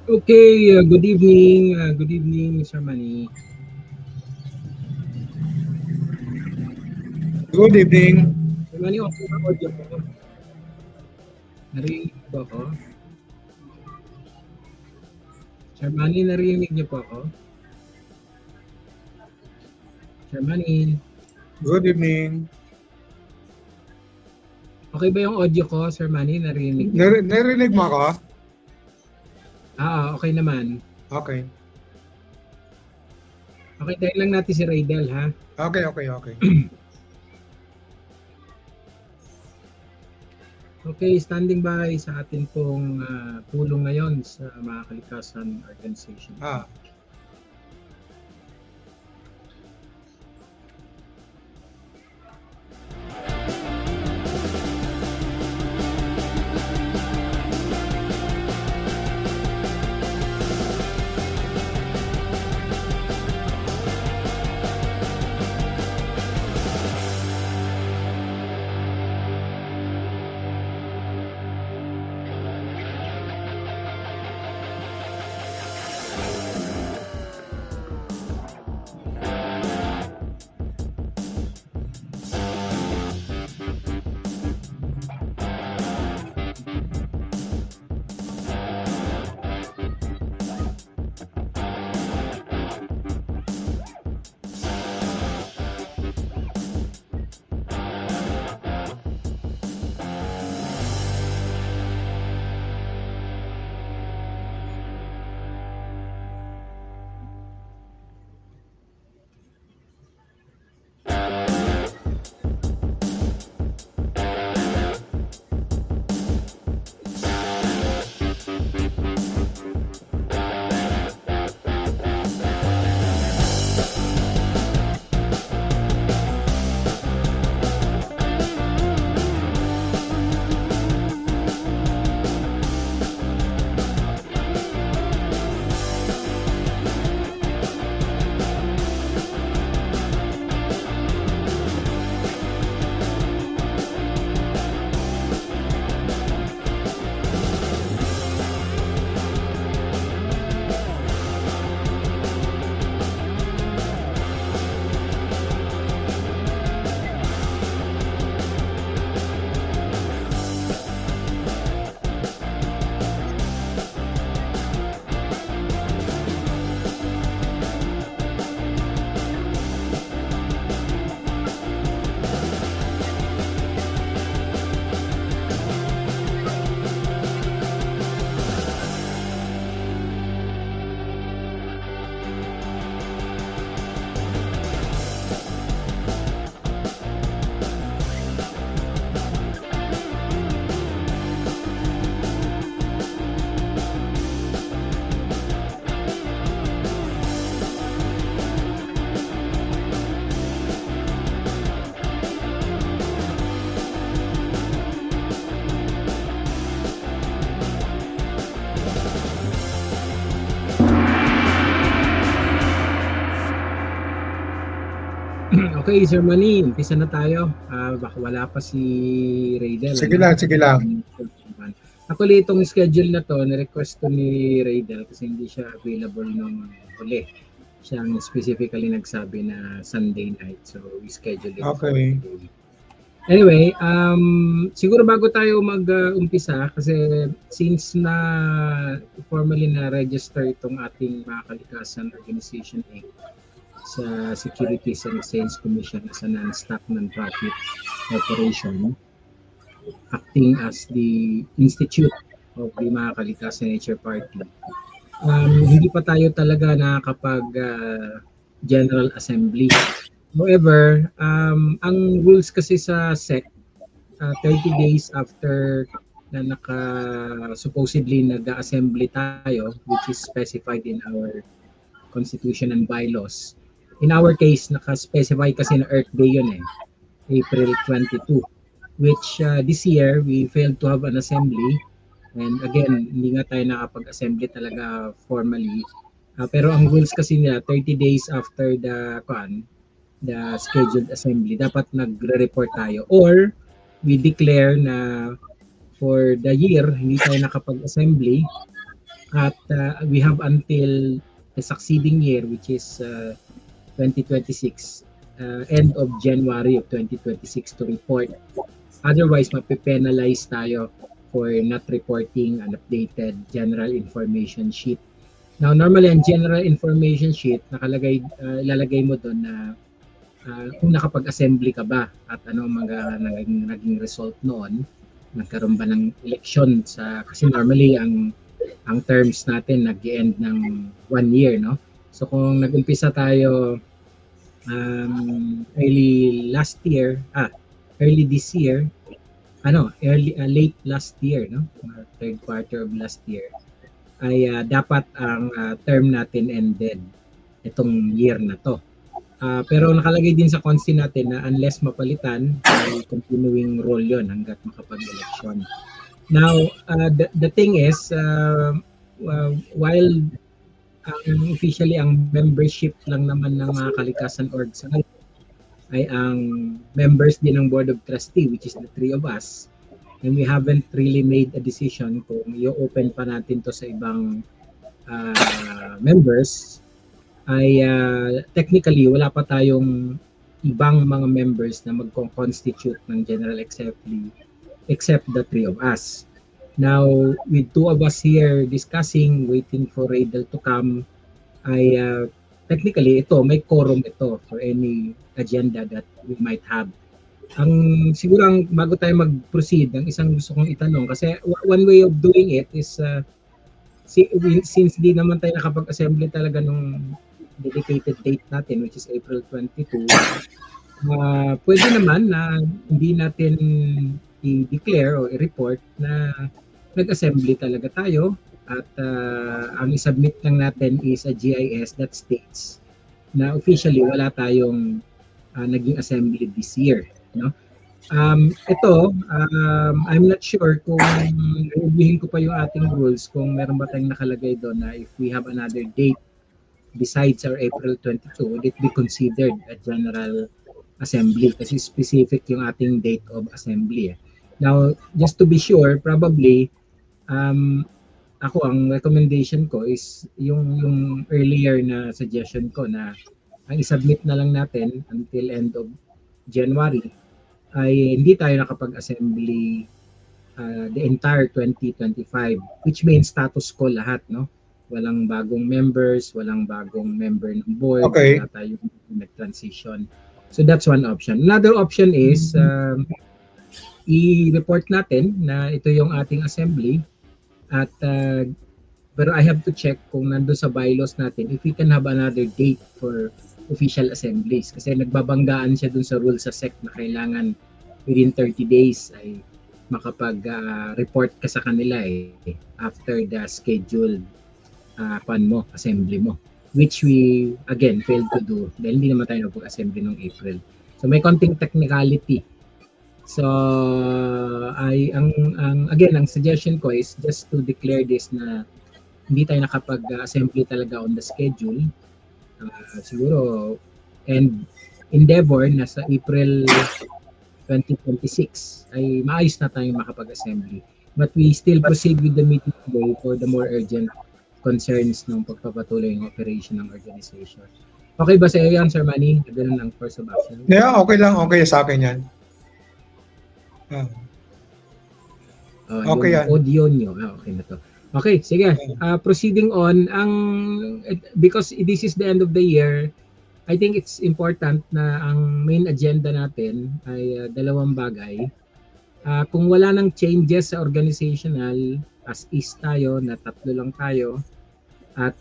Okay, good evening, Sir Manny. Good evening. Sir Manny, okay ba audio ko? Narinig niyo po ako? Sir Manny, narinig niyo po ako? Sir Manny, Good evening. okay ba yung audio ko, Sir Manny? Narinig niyo? Narinig mo ako? Okay naman. Okay. Okay, tayo lang natin si Raydel, ha? Okay. Okay, standing by sa atin pong tulong ngayon sa Makakalikasan Organization. Okay, Sir Manny, umpisa na tayo. Baka wala pa si Raydel. Sige lang. Actually, itong schedule na to, na-request to ni Raydel kasi hindi siya available nung huli. Siyang specifically nagsabi na Sunday night. So, we schedule it for Okay. today. Anyway, siguro bago tayo mag-umpisa, kasi since na formally na-register itong ating Makakalikasan Organization Inc. sa Securities and Exchange Commission as a non-stock non-profit corporation, acting as the institute of the Makakalikasan Nature Party. Hindi pa tayo talaga nakakapag General Assembly. However, ang rules kasi sa SEC, 30 days after na supposedly nag-assembly tayo, which is specified in our constitution and bylaws. In our case, naka-specify kasi na Earth Day yun April 22, which this year, we failed to have an assembly. And again, hindi nga tayo nakapag-assembly talaga formally. Pero ang rules kasi nila, 30 days after the scheduled assembly, dapat nagre-report tayo. Or, we declare na for the year, hindi tayo nakapag-assembly, At we have until the succeeding year, which is 2026, end of January of 2026 to report. Otherwise, mapipenalize tayo for not reporting an updated general information sheet. Now, normally, ang general information sheet, ilalagay mo doon na kung nakapag-assembly ka ba at ano ang mga naging result noon. Nagkaroon ba ng election kasi normally ang terms natin nag-end ng 1 year, no? So kung nag-umpisa tayo early this year, late last year, no? Third quarter of last year, ay dapat ang term natin ended itong year na to. Pero nakalagay din sa consti natin na unless mapalitan, ay continuing role yon hanggat makapag-election. Now, the thing is, while officially ang membership lang naman ng mga kalikasan org sa ngayon ay ang members din ng Board of Trustee, which is the three of us, and we haven't really made a decision kung i-open pa natin to sa ibang members, ay technically wala pa tayong ibang mga members na magko-constitute ng General Assembly except the three of us. Now, with two of us here discussing, waiting for Radel to come, ay technically may quorum ito for any agenda that we might have. Siguro bago tayo mag-proceed, ang isang gusto kong itanong, kasi one way of doing it is, since di naman tayo nakapag-assembly talaga nung dedicated date natin, which is April 22, pwede naman na hindi natin i-declare o i-report na nag-assembly talaga tayo at ang i-submit lang natin is a GIS that states na officially wala tayong naging assembly this year, no? I'm not sure kung reviewin ko pa yung ating rules kung meron ba tayong nakalagay doon na if we have another date besides our April 22, would it be considered a general assembly? Kasi specific yung ating date of assembly. Now, just to be sure, probably, ang recommendation ko is yung earlier na suggestion ko na ang isubmit na lang natin until end of January ay hindi tayo nakapag-assembly the entire 2025, which means status quo lahat, no? Walang bagong members, walang bagong member ng board, wala tayong nag-transition. So that's one option. Another option is i-report natin na ito yung ating assembly at pero I have to check kung nandun sa bylaws natin if we can have another date for official assemblies kasi nagbabanggaan siya dun sa rules sa SEC na kailangan within 30 days ay makapag-report ka sa kanila after the scheduled assembly mo, which we again failed to do dahil hindi naman tayo nag-assembly noong April. So may konting technicality. So ang suggestion ko is just to declare this na hindi tayo nakapag-assembly talaga on the schedule. Siguro and endeavor na sa April 2026 ay maayos na tayong makapag-assembly. But we still proceed with the meeting today for the more urgent concerns ng pagpapatuloy ng operation ng organization. Okay ba sa iyo yan, Sir Manny? Ganun ang course of action? Yeah, okay lang. Okay sa akin yan. Okay yan. Audio nyo. Okay na to. Okay, sige. Proceeding on, because this is the end of the year, I think it's important na ang main agenda natin ay dalawang bagay. Kung wala nang changes sa organizational, as is tayo, na tatlo lang tayo, at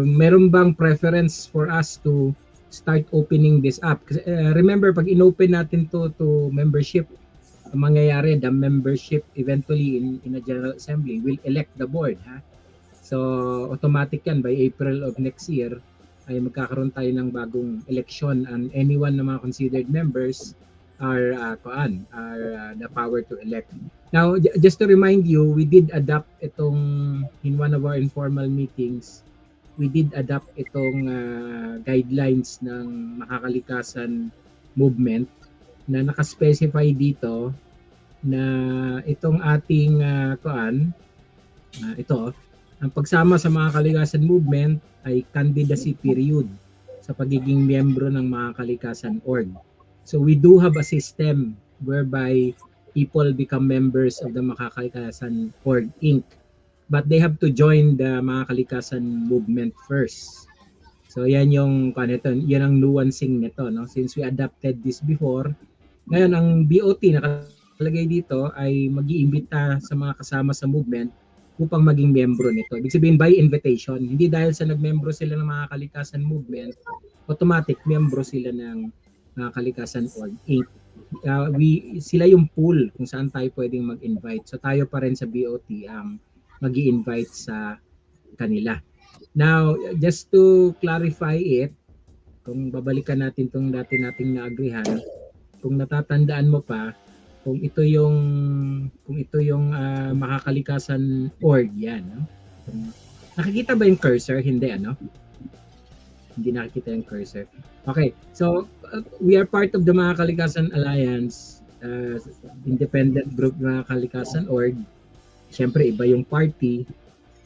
meron bang preference for us to start opening this up? Kasi, remember, pag inopen natin to membership, mangyayari, the membership eventually in a General Assembly will elect the board. So, automatic yan, by April of next year, ay magkakaroon tayo ng bagong election and anyone na mga considered members are the power to elect. Now, just to remind you, we did adopt itong, in one of our informal meetings, we did adopt itong guidelines ng Makakalikasan movement na nakaspecify dito na itong ating ito, ang pagsama sa mga kalikasan movement ay candidacy period sa pagiging miyembro ng mga kalikasan org. So we do have a system whereby people become members of the Makakalikasan org Inc. But they have to join the mga kalikasan movement first. So yan yung yan ang nuancing nito, no? Since we adapted this before, ngayon ang BOT nakalagay dito ay mag-iimbita sa mga kasama sa movement upang maging miyembro nito. Ibig sabihin by invitation, hindi dahil sa nagmembro sila ng mga kalikasan movement, automatic miyembro sila ng mga kalikasan org Inc. Sila yung pool kung saan tayo pwedeng mag-invite. So tayo pa rin sa BOT ang mag-i-invite sa kanila. Now, just to clarify it, kung babalikan natin itong dati nating naagrihan, kung natatandaan mo pa, kung ito yung Makakalikasan org yan, no? Nakikita ba yung cursor? Hindi, ano? Hindi nakikita yung cursor. Okay, so we are part of the Makakalikasan Alliance, independent group Makakalikasan org. Siyempre, iba yung party,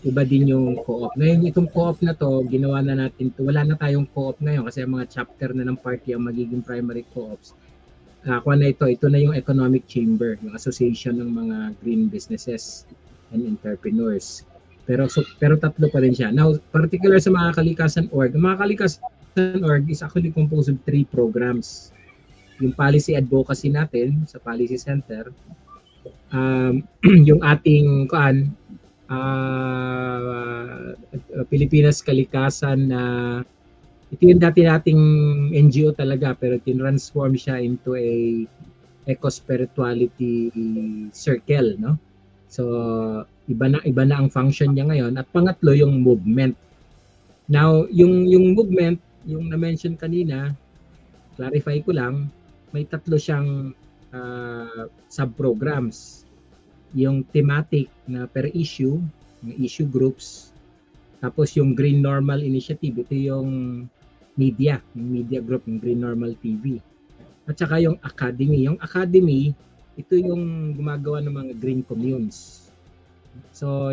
iba din yung co-op. Ngayon, itong co-op na to, ginawa na natin to. Wala na tayong co-op ngayon kasi ang mga chapter na ng party ang magiging primary co-ops. Ito na yung Economic Chamber, yung association ng mga green businesses and entrepreneurs. Pero tatlo pa rin siya. Now, particular sa mga kalikasan org, ang mga kalikasan org is actually composed of 3 programs. Yung policy advocacy natin sa Policy Center, yung ating Pilipinas Kalikasan na ito yung dati nating NGO talaga pero tinransform siya into a eco-spirituality circle, no? So iba na ang function niya ngayon. At pangatlo yung movement. Now, yung movement, yung na-mention kanina, clarify ko lang, may 3 siyang sub-programs. Yung thematic na per issue, yung issue groups, tapos yung Green Normal Initiative, ito yung media group, yung Green Normal TV. At saka yung academy. Yung academy, ito yung gumagawa ng mga green communes. So,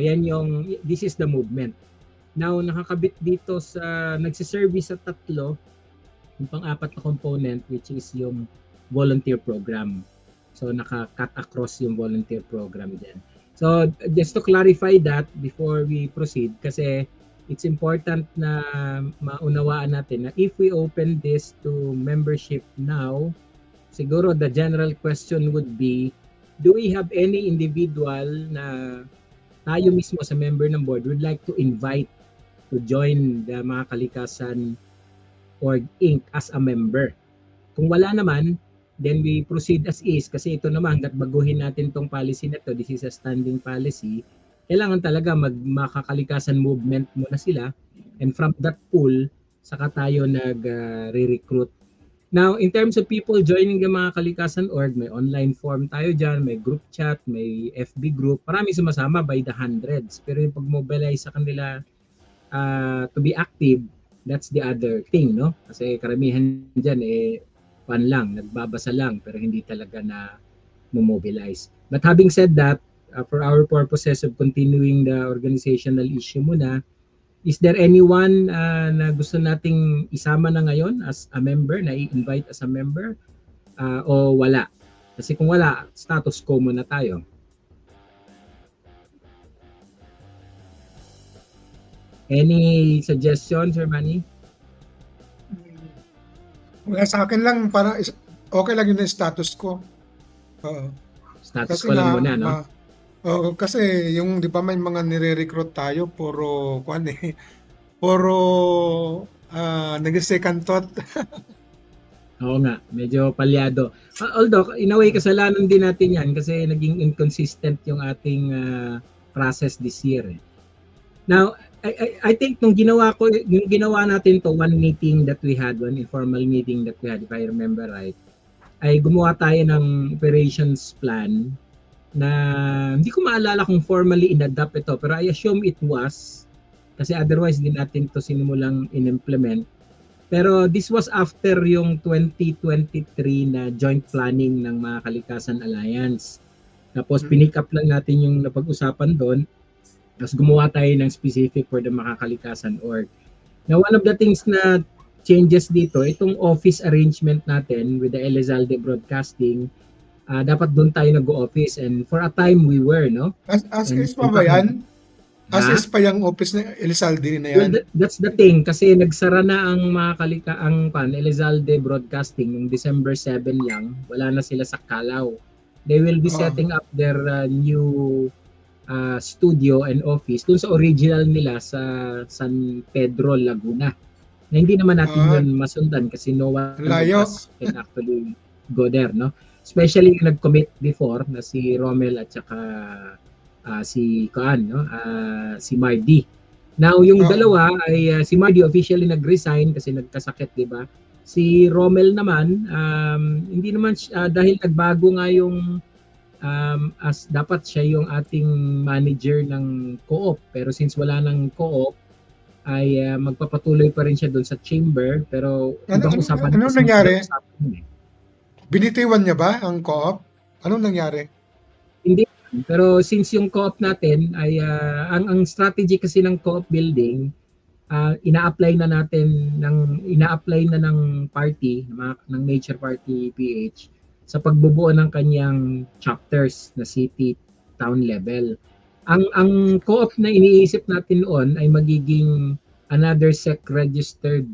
this is the movement. Now, nakakabit dito nagsiservice sa 3, yung pang-4 na component, which is yung volunteer program. So, naka-cut across yung volunteer program dyan. So, just to clarify that before we proceed, kasi it's important na maunawaan natin na if we open this to membership now, siguro the general question would be, do we have any individual na tayo mismo sa member ng board would like to invite to join the Makakalikasan org Inc. as a member? Kung wala naman, then we proceed as is kasi ito naman, hanggat baguhin natin tong policy na to, this is a standing policy, kailangan talaga Makakalikasan movement muna sila, and from that pool, saka tayo re-recruit. Now, in terms of people joining the Makakalikasan org, may online form tayo dyan, may group chat, may FB group, marami sumasama by the hundreds. Pero yung pag-mobilize sa kanila to be active, that's the other thing, no? Kasi karamihan dyan, nagbabasa lang, pero hindi talaga na mobilize. But having said that, for our purposes of continuing the organizational issue muna, is there anyone na gusto nating isama na ngayon as a member, na i-invite as a member, o wala? Kasi kung wala, status quo muna tayo. Any suggestions, Sir Manny? Sa akin lang, para okay lang yun yung status quo. Status quo lang muna, no? Kasi yung di ba may mga nire-recruit tayo puro nag-second thought. Oo nga, medyo palyado. Although in a way kasalanan din natin 'yan kasi naging inconsistent yung ating process this year. Now, I think yung ginawa natin to, one informal meeting that we had, if I remember right, ay gumawa tayo ng operations plan na hindi ko maalala kung formally in-adapt ito, pero I assume it was, kasi otherwise din natin to sinimulang in-implement. Pero this was after yung 2023 na joint planning ng Makakalikasan Alliance. Tapos Mm. pinick up lang natin yung napag-usapan doon. Tapos gumawa tayo ng specific for the Makakalikasan org. Now, one of the things na changes dito, itong office arrangement natin with the Elizalde Broadcasting, dapat doon tayo nag-office and for a time we were, no? As And is pa ba yan? As is ha? pa yung office na Elizalde na Well, yan? that's the thing kasi nagsara na ang Elizalde Broadcasting noong December 7 lang. Wala na sila sa Calao. They will be Oo. setting up their new studio and office dun sa original nila sa San Pedro, Laguna. Na hindi naman natin Ah, yun masundan kasi no ang one of layo. us can actually go there, no? Especially yung nag-commit before na si Romel at saka si Kaan, no? Si Mardy. Now, yung Oo. dalawa ay si Mardy officially nag-resign kasi nagkasakit, di ba? Si Romel naman, hindi naman dahil nagbago nga yung as dapat siya yung ating manager ng co-op. Pero since wala ng co-op, ay magpapatuloy pa rin siya doon sa chamber. Pero Ano, ibang ano, usapan ano kasi nangyari? ibang usapan yun eh. Binitiwan niya ba ang co-op? Anong nangyari? Hindi. Pero since yung co-op natin ay ang strategy kasi ng co-op building, ina-apply na ng party ng Nature Party PH sa pagbubuo ng kanyang chapters na city town level. Ang co-op na iniisip natin noon ay magiging another SEC registered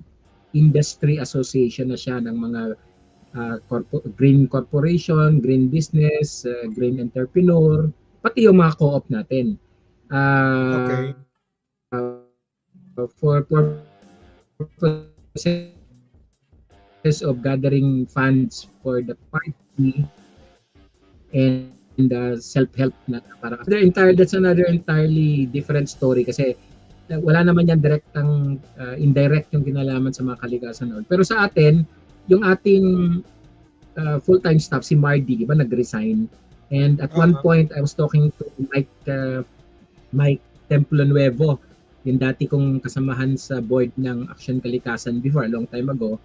industry association na siya ng mga green corporation, green business, green entrepreneur, pati yung mga co-op natin. Uh, Okay. for purposes of gathering funds for the party and self-help na para that's another entirely different story kasi wala naman yan direktang indirect yung kinalaman sa mga kalikasan noon. Pero sa atin, yung ating full-time staff si Mardy, di ba, nag-resign. And at one Oo. point I was talking to Mike Templo Nuevo, yung dati kong kasamahan sa board ng Action Kalikasan before, a long time ago,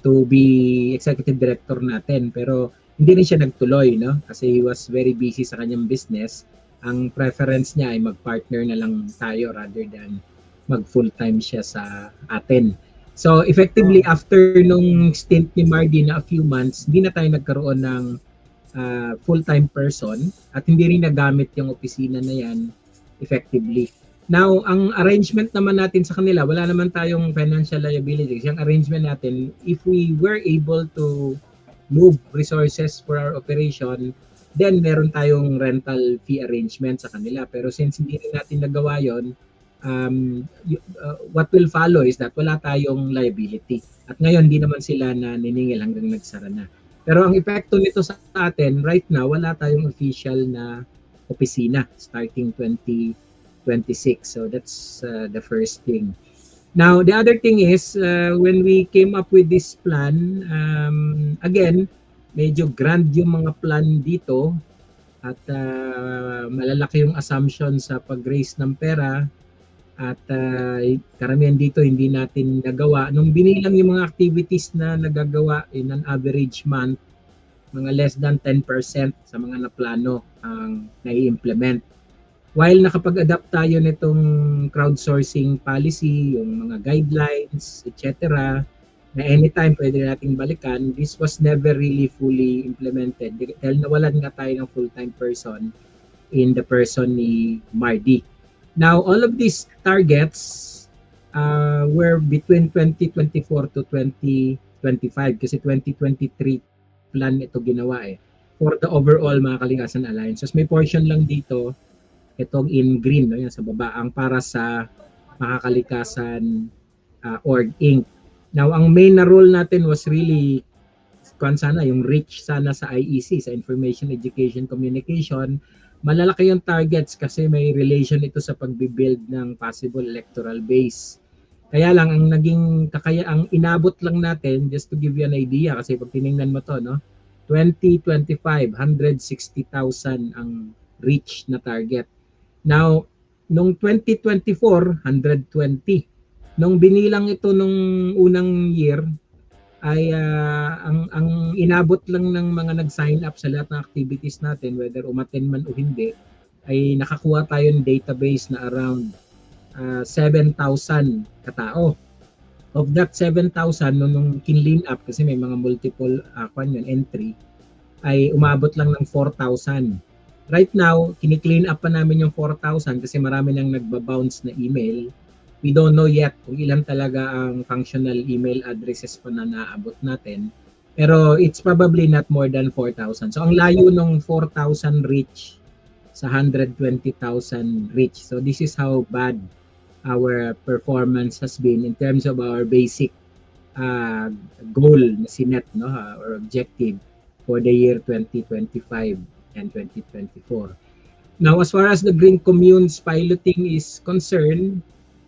to be executive director natin. Pero hindi rin siya nagtuloy, no? Kasi he was very busy sa kanyang business. Ang preference niya ay mag-partner na lang tayo rather than mag full-time siya sa atin. So effectively, Oo. after nung stint ni Mardy na a few months, hindi na tayo nagkaroon ng full-time person at hindi rin nagamit yung opisina na yan effectively. Now, ang arrangement naman natin sa kanila, wala naman tayong financial liabilities. Yung arrangement natin, if we were able to move resources for our operation, then meron tayong rental fee arrangement sa kanila. Pero since hindi rin natin nagawa yon, what will follow is that wala tayong liability. At ngayon, hindi naman sila na niningil hanggang nagsara na. Pero ang epekto nito sa atin, right now, wala tayong official na opisina starting 2026. So that's the first thing. Now, the other thing is, when we came up with this plan, again, medyo grand yung mga plan dito at malalaki yung assumption sa pag-raise ng pera at karamihan dito hindi natin nagawa. Nung binilang yung mga activities na nagagawa in an average month, mga less than 10% sa mga naplano ang nai-implement. While nakapag-adapt tayo nitong crowdsourcing policy, yung mga guidelines, etc., na anytime pwede nating balikan, this was never really fully implemented dahil nawalan nga tayo ng full-time person in the person ni Mardy. Now, all of these targets were between 2024 to 2025 kasi 2023 plan ito ginawa for the overall mga Kalikasan Alliance. So, may portion lang dito itong in green, no, yan sa baba, ang para sa Makakalikasan Org Inc. Now, ang main na role natin was really sana yung reach sana sa IEC, sa Information, Education, Communication. Malalaki yung targets kasi may relation ito sa pagbibuild ng possible electoral base. Kaya lang ang inabot lang natin, just to give you an idea, kasi pag tiningnan mo to, no, 2025, 160,000 ang reach na target. Now, nung 2024, 120. Nung binilang ito nung unang year, ay ang inabot lang ng mga nag-sign up sa lahat ng activities natin, whether umattend man o hindi, ay nakakuha tayo ng database na around 7,000 katao. Of that 7,000, nung kinlean up, kasi may mga multiple entry, ay umabot lang ng 4,000. Right now, kini-clean up pa namin yung 4,000 kasi marami nang nagba-bounce na email. We don't know yet kung ilan talaga ang functional email addresses pa na naabot natin. Pero it's probably not more than 4,000. So ang layo ng 4,000 reach sa 120,000 reach. So this is how bad our performance has been in terms of our basic uh, goal na sinet, no, or objective for the year 2025 and 2024. Now, as far as the green communes piloting is concerned,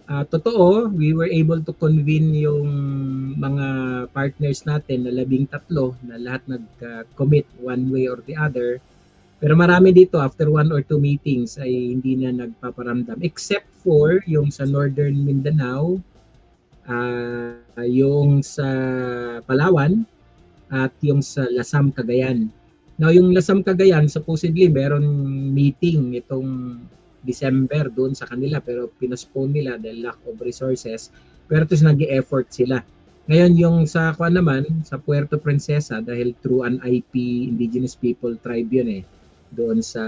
totoo, we were able to convene yung mga partners natin na 13 na lahat nag-commit one way or the other. Pero marami dito, after 1 or 2 meetings, ay hindi na nagpaparamdam. Except for yung sa Northern Mindanao, yung sa Palawan, at yung sa Lasam Cagayan. Now, yung Lasam Cagayan, supposedly, meron meeting itong December doon sa kanila, pero pinospone nila dahil lack of resources. Pero ito nag-e-effort sila. Ngayon, yung sa kuan naman, sa Puerto Princesa, dahil through an IP, Indigenous People Tribe yun doon sa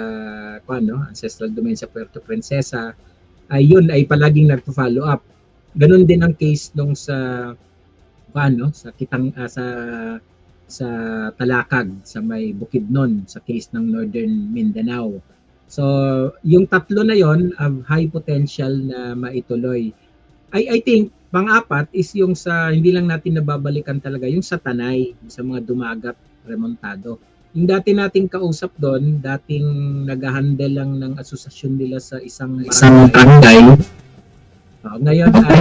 kuan, no, ancestral domain sa Puerto Princesa, ay yun ay palaging nagpo-follow up. Ganun din ang case nung sa kuan, no, sa sa Talakag, sa may Bukidnon, sa case ng Northern Mindanao. So, yung tatlo na yon have high potential na maituloy. I think, pang-apat is yung sa, hindi lang natin nababalikan talaga, yung sa Tanay, sa mga dumagat, remontado. Yung dati nating kausap doon, dating nag-handle lang ng asosasyon nila sa isang barangay. Ngayon ay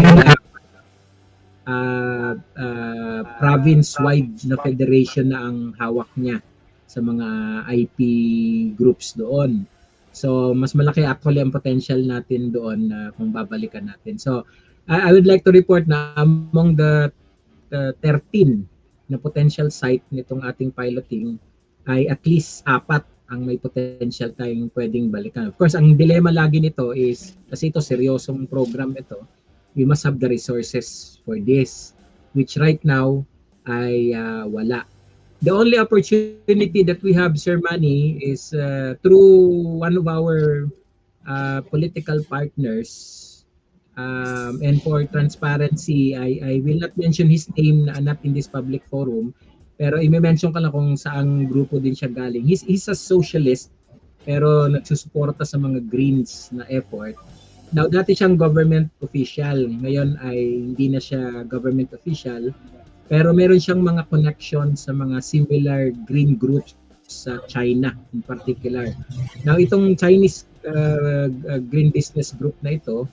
province-wide na federation na ang hawak niya sa mga IP groups doon. So, mas malaki actually ang potential natin doon na kung babalikan natin. So, I would like to report na among the 13 na potential site nitong ating piloting ay at least 4 ang may potential tayong pwedeng balikan. Of course, ang dilema lagi nito is, kasi ito seryosong program ito, we must have the resources for this, which right now ay wala. The only opportunity that we have, Sir Manny, is through one of our political partners. And for transparency, I will not mention his name na not in this public forum, pero i-mention ko lang kung saang grupo din siya galing. He's a socialist, pero nagsusuporta sa mga Greens na effort. Now, dati siyang government official. Ngayon ay hindi na siya government official. Pero meron siyang mga connection sa mga similar green groups sa China in particular. Now, itong Chinese green business group na ito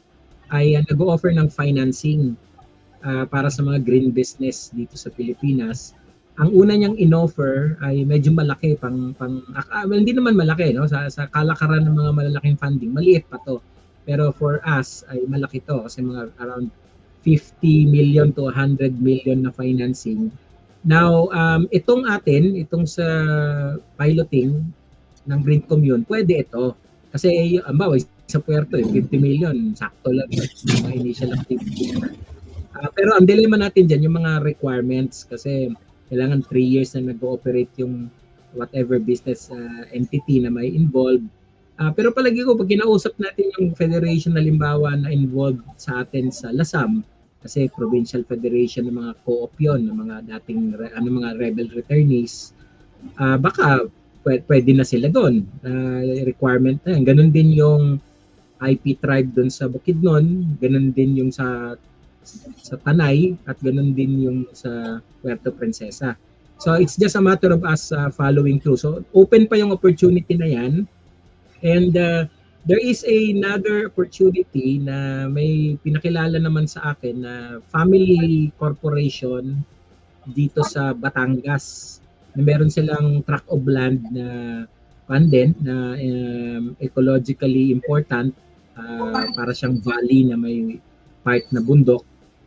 ay nag-o-offer ng financing para sa mga green business dito sa Pilipinas. Ang una niyang in-offer ay medyo malaki well, hindi naman malaki, no, sa kalakaran ng mga malalaking funding, maliit pa to. Pero for us ay malaki to kasi mga around 50 million to 100 million na financing. Now, itong sa piloting ng Green Commune, pwede ito. Kasi, ambaw, sa Puerto, 50 million, sakto lang mga initial activity. Pero ang dilemma natin dyan, yung mga requirements, kasi kailangan 3 years na nag-ooperate yung whatever business entity na may involved. Pero palagi ko, pag kinausap natin yung federation halimbawa na involved sa atin sa Lasam, kasi provincial federation ng mga co-op yun, ng mga dating mga rebel returnees, baka pwede na sila doon. Requirement na yan. Ganun din yung IP tribe doon sa Bukidnon, ganun din yung sa Tanay, at ganun din yung sa Puerto Princesa. So it's just a matter of us following through. So open pa yung opportunity na yan. And there is another opportunity na may pinakilala naman sa akin na family corporation dito sa Batangas. Na meron silang tract of land na pandent na ecologically important, para siyang valley na may part na bundok.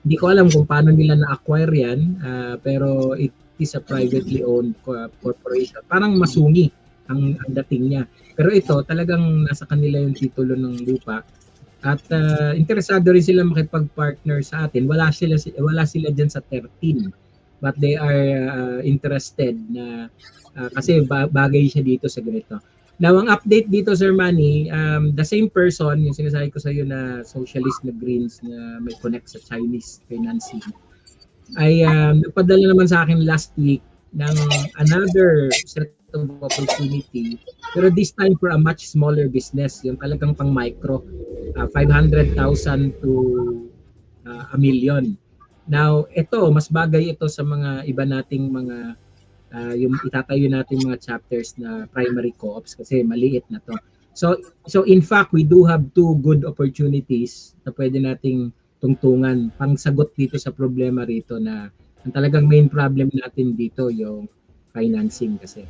Hindi ko alam kung paano nila na-acquire yan, pero it is a privately owned corporation. Parang masungi ang dating niya. Pero ito, talagang nasa kanila yung titulo ng lupa. At interesado rin sila makipag-partner sa atin. Wala sila diyan sa 13. But they are interested na kasi bagay siya dito sa ganito. Now, ang update dito, Sir Manny, the same person, yung sinasabi ko sa iyo na socialist na Greens na may connect sa Chinese financing, ay nagpadala naman sa akin last week ng another set of opportunity, pero this time for a much smaller business, yung talagang pang micro, 500,000 to a million. Now, ito, mas bagay ito sa mga iba nating mga yung itatayo natin mga chapters na primary co-ops kasi maliit na to. So in fact, we do have two good opportunities na pwede nating tungtungan pang sagot dito sa problema rito na ang talagang main problem natin dito yung financing kasi.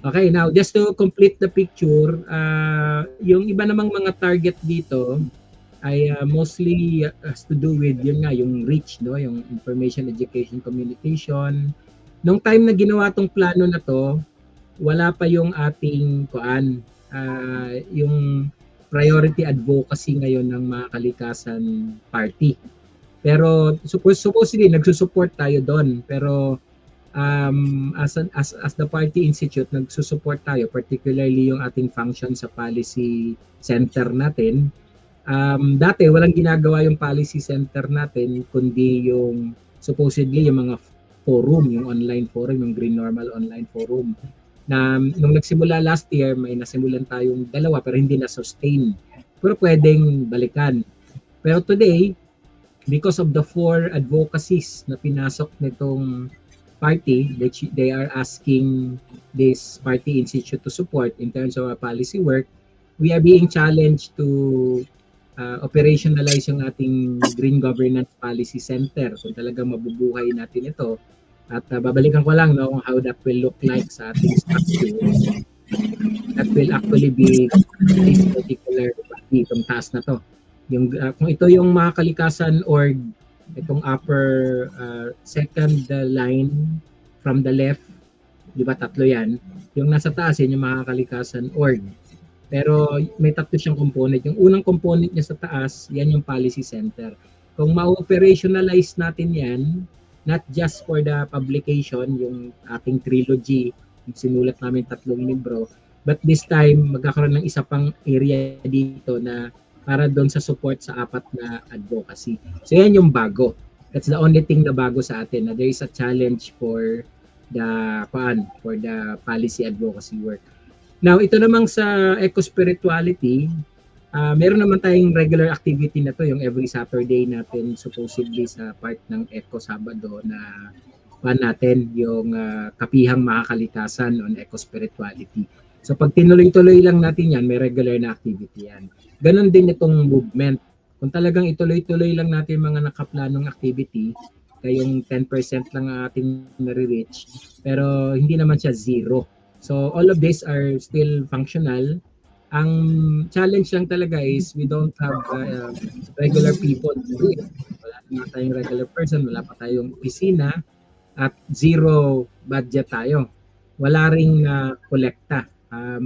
Okay, now just to complete the picture, yung iba namang mga target dito ay mostly has to do with yun nga yung reach, no, yung information, education, communication. Nung time na ginawa tong plano na to, wala pa yung ating yung priority advocacy ngayon ng mga kalikasan party. Pero supposedly nagsusupport tayo doon, pero as the party institute nagsusupport tayo, particularly yung ating function sa policy center natin. Dati walang ginagawa yung policy center natin kundi yung supposedly yung mga forum, yung online forum, yung Green Normal online forum. Na nung nagsimula last year, may nasimulan tayong dalawa pero hindi na sustain. Pero pwedeng balikan. Pero today, because of the four advocacies na pinasok nitong party, which they are asking this party institute to support in terms of policy work, we are being challenged to operationalize yung ating Green Governance Policy Center kung talagang mabubuhay natin ito. At babalikan ko lang no, kung how that will look like sa ating structure. That will actually be this particular body, itong taas na to. Yung, kung ito yung Makakalikasan org, itong upper second line from the left, di ba tatlo yan? Yung nasa taas yun yung Makakalikasan org. Pero may tatlo siyang component. Yung unang component niya sa taas, yan yung policy center. Kung ma-operationalize natin yan, not just for the publication, yung ating trilogy, yung sinulat namin 3 libro, but this time, magkakaroon ng isa pang area dito na para doon sa support sa 4 na advocacy. So yan yung bago. That's the only thing na bago sa atin, na there is a challenge for the policy advocacy work. Now, ito namang sa eco-spirituality, meron naman tayong regular activity na to, yung every Saturday natin supposedly sa part ng Eco Sabado na natin, yung kapihang Makakalikasan on eco-spirituality. So pag tinuloy-tuloy lang natin yan, may regular na activity yan. Ganon din itong movement. Kung talagang ituloy-tuloy lang natin mga nakaplanong activity, kayong 10% lang ang ating nare-reach, pero hindi naman siya zero. So all of these are still functional. Ang challenge lang talaga is we don't have regular people to do it. Wala naman tayong regular person, wala pa tayong opisina, at zero budget tayo. Wala ring kolekta.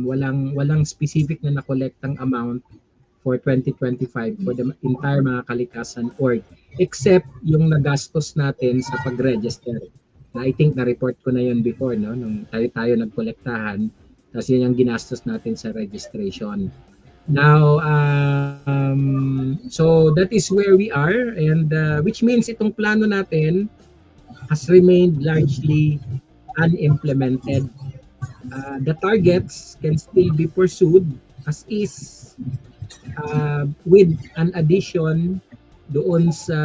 Walang specific na nakolektang amount for 2025 for the entire mga kalikasan org, except yung nagastos natin sa pag-register. Na I think na-report ko na yun before, no? Nung tayo nagkolektahan, tapos yun yung ginastos natin sa registration. Now, so that is where we are, and which means itong plano natin has remained largely unimplemented. The targets can still be pursued as is, with an addition doon sa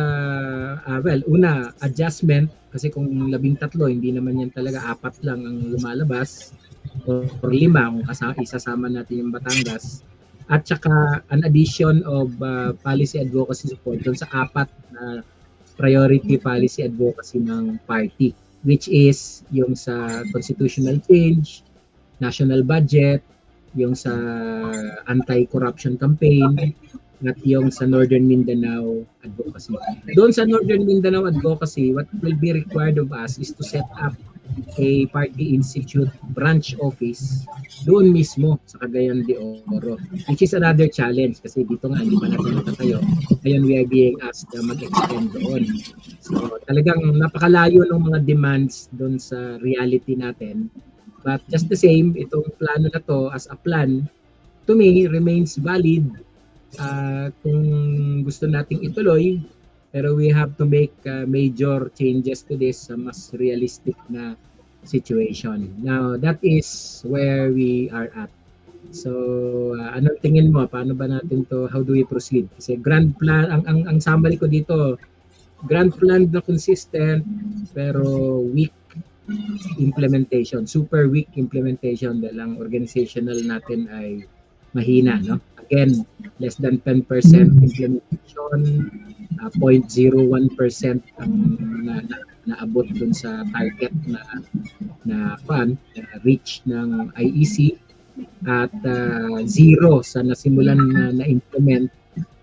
una, adjustment, kasi kung 13, hindi naman yan talaga, 4 lang ang lumalabas or 5 kung isasama natin yung Batangas, at saka an addition of policy advocacy support doon sa 4 na priority policy advocacy ng party, which is yung sa constitutional change, national budget, yung sa anti-corruption campaign, at yung sa Northern Mindanao Advocacy. Doon sa Northern Mindanao Advocacy, what will be required of us is to set up a Party Institute branch office doon mismo sa Cagayan de Oro, which is another challenge kasi dito nga hindi pa natin natatayo. Ngayon we are being asked na mag-extend doon. So talagang napakalayo ng mga demands doon sa reality natin. But just the same, itong plano na to as a plan, to me, remains valid. Kung gusto nating ituloy, pero we have to make major changes to this sa mas realistic na situation. Now, that is where we are at. So, anong tingin mo? Paano ba natin to? How do we proceed? Kasi grand plan, ang summary ko dito, grand plan na consistent, pero weak implementation, super weak implementation dahil ang organizational natin ay mahina, no? Again, less than 10% implementation, 0.01% ang naabot dun sa target na reach ng IEC at zero sa nasimulan na implement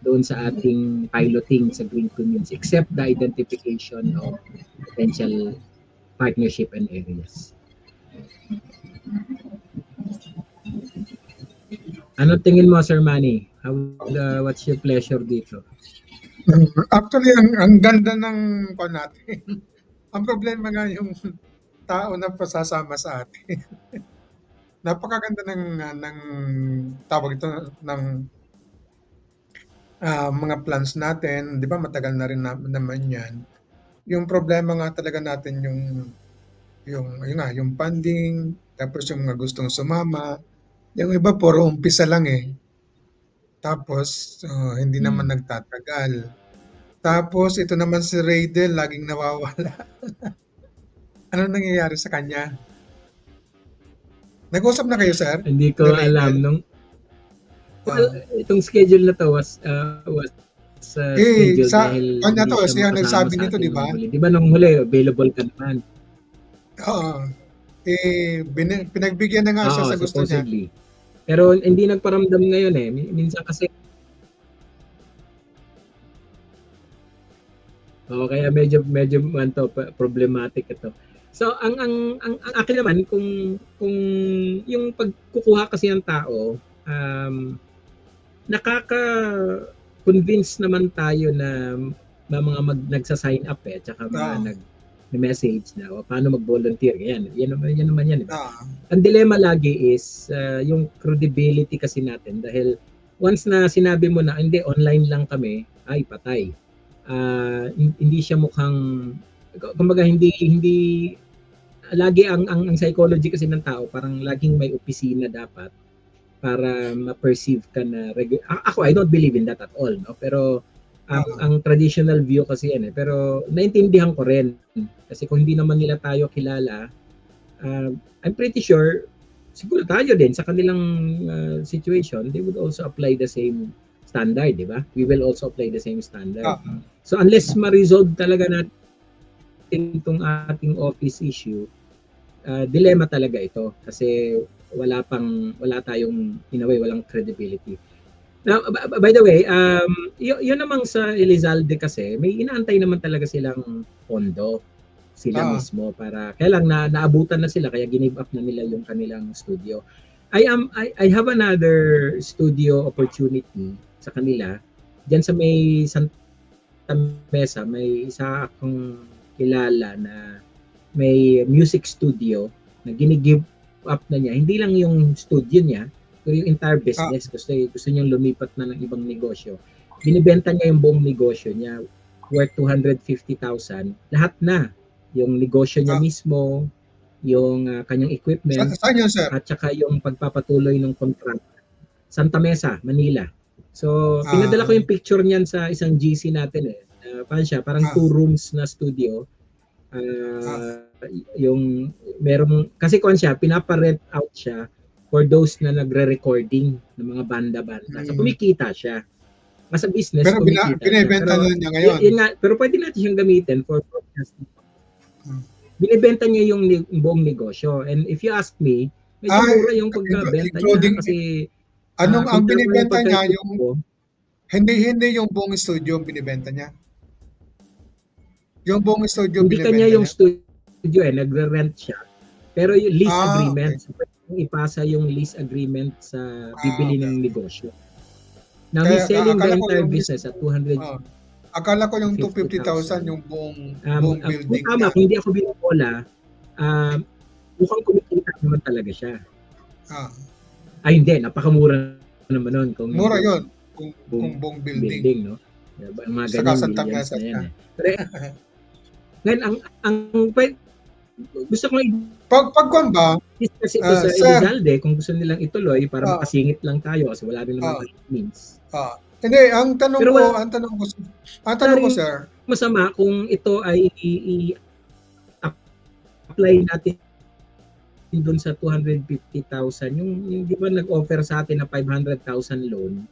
doon sa ating piloting sa green communities except the identification of potential partnership and areas. Ano tingin mo, Sir Manny? What's your pleasure dito? Actually, ang ganda ng natin. Ang problema nga yung tao na pasasama sa atin. Napakaganda ng tawag ito ng mga plans natin, 'di ba? Matagal na rin naman 'yan. Yung problema nga talaga natin yung funding, tapos yung mga gustong sumama. Yung iba puro umpisa lang eh. Tapos hindi naman nagtatagal. Tapos ito naman si Raydel laging nawawala. Ano nangyayari sa kanya? Nag-usap na kayo, sir? Hindi Ni ko alam Raydel? nung well, Ah. itong schedule na to was scheduled Sa dahil kanya hindi to, siya siya makasama nagsabi sa nito, atin 'di ba? nung huli. Di ba nung huli, available ka naman? Oo. Pinagbigyan na nga siya Oo, sa gusto niya. supposedly. Pero hindi nagparamdam ngayon eh. Minsan kasi, kaya medyo problematic ito. So ang akin naman kung yung pagkukuha kasi ng tao, nakaka-convince naman tayo na mga nagsa-sign up at saka Oo. mga nag-message na paano mag-volunteer. Yan naman yan, diba? Oo. Ang dilemma lagi is yung credibility kasi natin dahil once na sinabi mo na hindi online lang kami, ay patay. Hindi siya mukhang kumbaga hindi lagi ang psychology kasi ng tao parang laging may opisina dapat para ma-perceive ka na ako I don't believe in that at all, no, pero Oo. ang traditional view kasi yan eh, pero naintindihan ko rin kasi kung hindi naman nila tayo kilala, I'm pretty sure siguro tayo din sa kanilang situation they would also apply the same standard, di ba? We will also apply the same standard. Oo. So unless ma-resolve talaga natin itong ating office issue, dilemma talaga ito kasi wala tayong in a way walang credibility. Now, by the way, yun namang sa Elizalde kasi may inaantay naman talaga silang pondo sila Oo. mismo para kaya lang naabutan na sila kaya give up na nila yung kanilang studio. I have another studio opportunity sa kanila diyan sa may Santa Mesa, may isa akong kilala na may music studio na gini-give up na niya. Hindi lang yung studio niya, pero yung entire Oo. business. Gusto niyang lumipat na ng ibang negosyo. Binibenta niya yung buong negosyo niya worth 250,000. Lahat na. Yung negosyo niya Oo. mismo, yung kanyang equipment, Saan yun, sir? at saka yung pagpapatuloy ng contract. Santa Mesa, Manila. So, pinadala ko Ah. yung picture niyan sa isang GC natin eh. Paano siya? Parang Ah. 2 rooms na studio. Ah. Yung merong kasi kuan siya pinapa-rent out siya for those na nagre-recording ng mga banda-banda. So Mm. kumikita siya. As a business Pero kumikita siya. binebenta Pero na niya ngayon. yun nga, pero pwede natin siyang gamitin for broadcasting. Hmm. Binebenta niya yung buong negosyo. And if you ask me, medyo Ah, mura yung pagbebenta niya including kasi ang kita mo yung binebenta niya yung pagka-equip ko. Hindi yung buong studio ang binibenta niya. Yung buong studio Hindi kanya binibenta yung niya. studio nagre-rent siya. Pero yung lease Okay. agreement, so pwede mong ipasa yung lease agreement sa bibili Okay, ng okay. negosyo. Now, Kaya he's selling the akala ko entire yung business mismo, at 250,000. ah, akala ko yung 250,000 yung buong Kung building tama, niya. kung hindi ako binobola, mukhang kumikita naman talaga siya. Ah, Ay, hindi, napakamura naman nun kung yung mura buong, yon kung buong building. building, no? Diba? Mga Saka ganyan, Santa millions Mesa na yan siya. eh. Pero ngayon, ang gusto ko Pag kwan ba, i-discuss ito sa sir, Elizalde kung gusto nilang ituloy para ah, makasingit lang tayo kasi wala rin naman ah, tayong means. hindi, Pero wala ang tanong ko, rin sir, masama kung ito ay i-apply natin dun sa 250,000. Yung di ba nag-offer sa atin na 500,000 loan,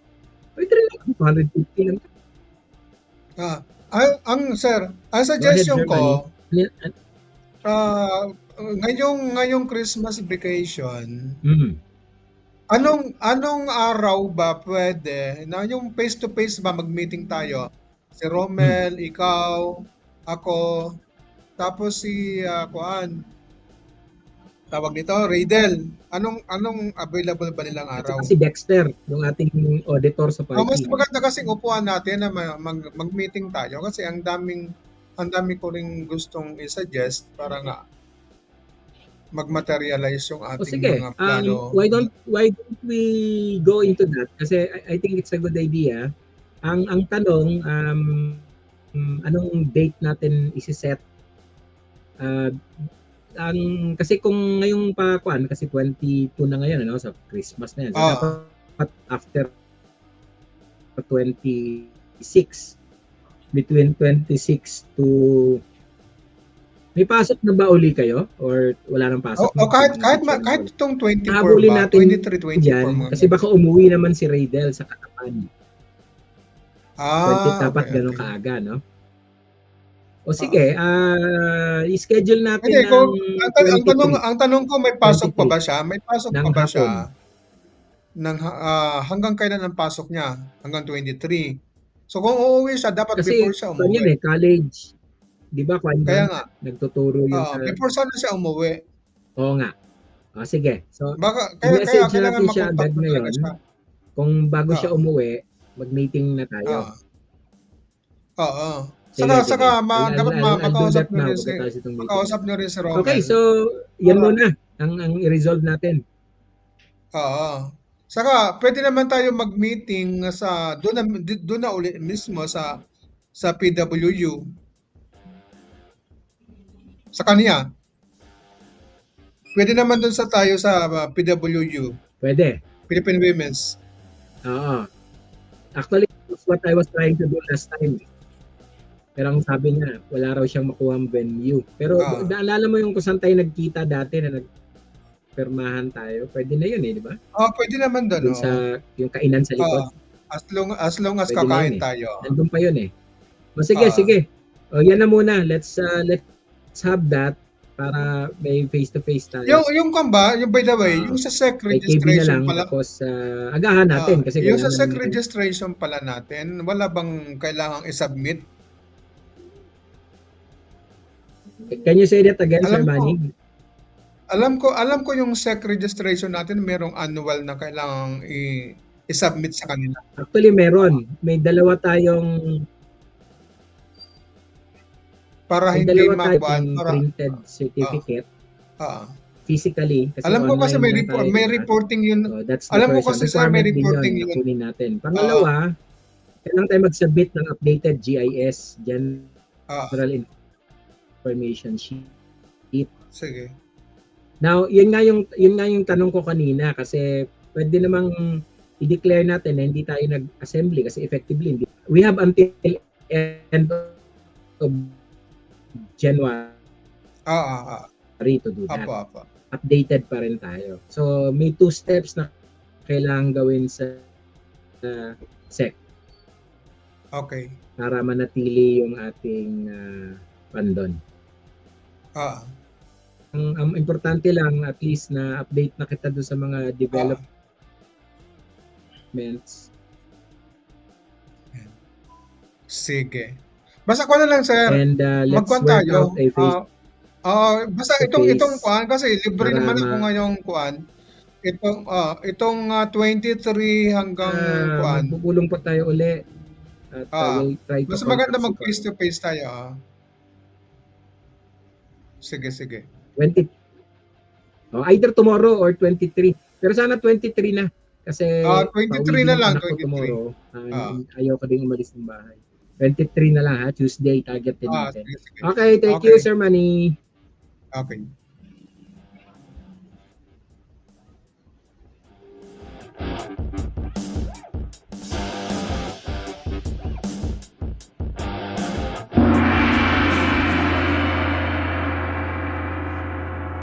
pwede rin naman 250 lang. ah, sir, ang Go ahead, suggestion Germany. ko, ngayong Christmas vacation, Mm. anong araw ba pwede na yung face to face ba mag-meeting tayo? Si Mm. Romel, ikaw, ako, tapos si kuan, tawag nito, Raydel. Anong available ba nilang At araw? saka si Dexter, yung ating auditor sa Mas party. maganda kasing upuan natin na mag-meeting tayo kasi ang dami ko ring gustong i-suggest para nga mag-materialize yung O ating sige, mga plano. why don't we go into that? Kasi I think it's a good idea. Ang tanong, anong date natin isi-set? Uh, kasi kung ngayong pa kuan kasi 22 na ngayon ano, sa Christmas na yan. So Ah, dapat after 26, between 26 to may pasok na ba uli kayo or wala nang pasok o no? kahit Yung kahit teacher na kahit wala. itong 24 Habulin ba, natin 23, 24 diyan mga kasi ganun. baka umuwi naman si Raydel sa Katapan. 20 dapat Okay, ganun okay. kaaga, no? O Ah. sige, i-schedule Hindi natin ng kung twenty-three ang tanong ko, may pasok pa ba 23 siya? May pasok ng pa ba siya hapon. hanggang kailan ang pasok niya? Hanggang 23. So kung uuwi siya, dapat Kasi before siya kanya umuwi. college. 'Di ba kwan Kaya yun? nga, Nagtuturo yun sa before sana siya umuwi. oo nga. O sige. So, Baka kaya i-message natin kailangan siya makontak agad mo talaga ngayon. siya. Kung bago siya Oo, umuwi, mag-meeting na tayo. oo, oo. Sige, Saka sige. dapat I'll do that now pagkatapos itong meeting na makausap to. niyo rin si Okay, Romel so yan para muna ang i-resolve natin. oo. Saka puwede naman tayo mag-meeting sa dun na uli mismo sa PWU, sa kanya. Puwede naman dun tayo sa PWU, Pwede. Philippine Women's. Oo. Actually, that's what I was trying to do last time. Pero ang sabi niya, wala raw siyang makuhang venue. Pero Ah, naalala mo yung kung saan tayo nagkita dati na nagpermahan tayo? Pwede na yun eh, di ba? puwede naman dun, Doon oo. sa yung kainan sa Oo, likod. as long as Pwede na yun kakain eh. tayo. Nandun pa yun eh. O sige, Oo. sige. O yan na muna. Let's have that para may face-to-face tayo. Yung kwan ba, yung by the way, Uh, yung sa SEC kay KB na registration lang. pala, Tapos agahan natin kasi yung sa kailangan SEC natin. registration pala natin, wala bang kailangang i-submit? Can you say that again, Sir Alam ko Manny? alam ko yung SEC registration natin merong annual na kailangang i-submit sa kanila. Actually, meron. Para May hindi dalawa makuan, tayong para printed ah, certificate ah. physically kasi Alam ko kasi online lang tayo, di may ba? reporting yun. So that's the Alam ko first one. kasi sir, may Requirement din yun reporting na yun. kunin natin. Oo, Pangalawa, kailangan tayo mag-submit ng updated GIS, ah, General Information Sheet. sige. Now, yun nga yung tanong ko kanina kasi pwede namang i-declare natin na hindi tayo nag-assembly kasi effectively hindi. We have until end of Ah, January to do that. Apo, apo. Updated pa rin tayo. So, may 2 steps na kailangan gawin sa SEC Okay. para manatili yung ating pandon. Ah, Ang importante lang at least na update na kita doon sa mga ah, developments Sige. Basta kuwan na lang sir, And let's magkuhan work tayo, out a face basta to itong face kuwan kasi libre para naman ako ngayong kuwan, itong 23 hanggang kuwan, magpupulong pa tayo uli at ah, we'll try to mas maganda contact si mag face Carlo. to face tayo, Sige, sige. 20, either tomorrow or 23. Pero sana 23 na kasi pauwi 23 na din yung lang, anak ko 23. tomorrow. Ah, Ayaw ko din umalis ng bahay. 23 na lang ha, Tuesday target din natin. sige, sige. Okay, thank you Okay, Sir Manny. okay.